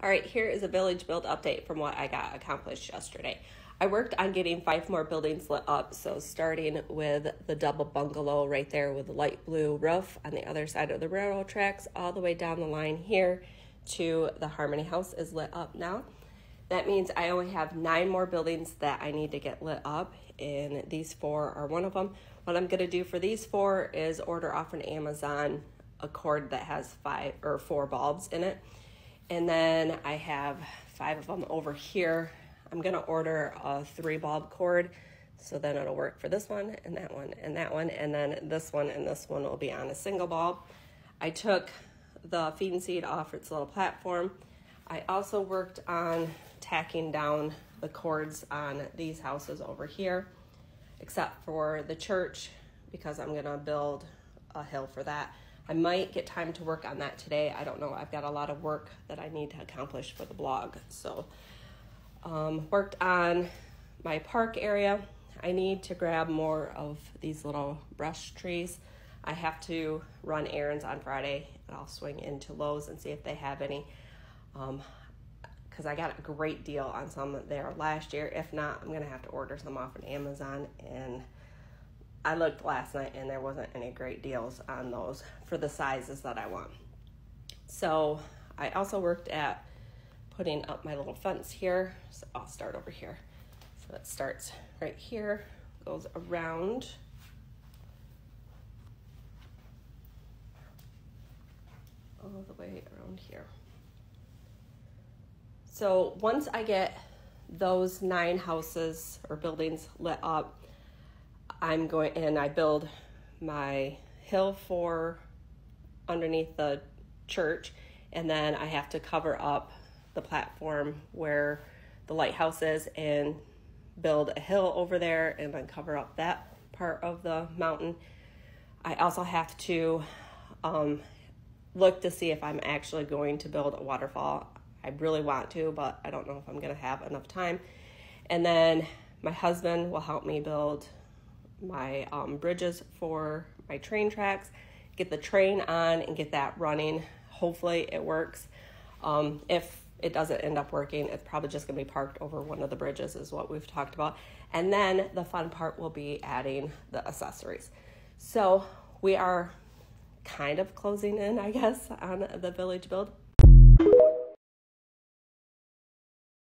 All right, here is a village build update from what I got accomplished yesterday. I worked on getting 5 more buildings lit up, so starting with the double bungalow right there with the light blue roof on the other side of the railroad tracks, all the way down the line here to the Harmony House is lit up now. That means I only have 9 more buildings that I need to get lit up, and these 4 are one of them. What I'm going to do for these 4 is order off an Amazon a cord that has 4 bulbs in it. And then I have 5 of them over here. I'm gonna order a 3 bulb cord, so then it'll work for this one and that one and that one, and then this one and this one will be on a single bulb. I took the feed and seed off its little platform. I also worked on tacking down the cords on these houses over here, except for the church, because I'm gonna build a hill for that. I might get time to work on that today. I don't know. I've got a lot of work that I need to accomplish for the blog. So worked on my park area. I need to grab more of these little brush trees. I have to run errands on Friday, and I'll swing into Lowe's and see if they have any, because I got a great deal on some there last year. If not, I'm gonna have to order some off of Amazon, and I looked last night and there wasn't any great deals on those for the sizes that I want. So I also worked at putting up my little fence here. So I'll start over here. So it starts right here, goes around. All the way around here. So once I get those 9 houses or buildings lit up, I'm going and I build my hill for underneath the church, and then I have to cover up the platform where the lighthouse is and build a hill over there and then cover up that part of the mountain. I also have to look to see if I'm actually going to build a waterfall. I really want to, but I don't know if I'm going to have enough time. And then my husband will help me build my bridges for my train tracks, get the train on and get that running. Hopefully it works. If it doesn't end up working, it's probably just going to be parked over one of the bridges is what we've talked about. And then the fun part will be adding the accessories. So we are kind of closing in, I guess, on the village build.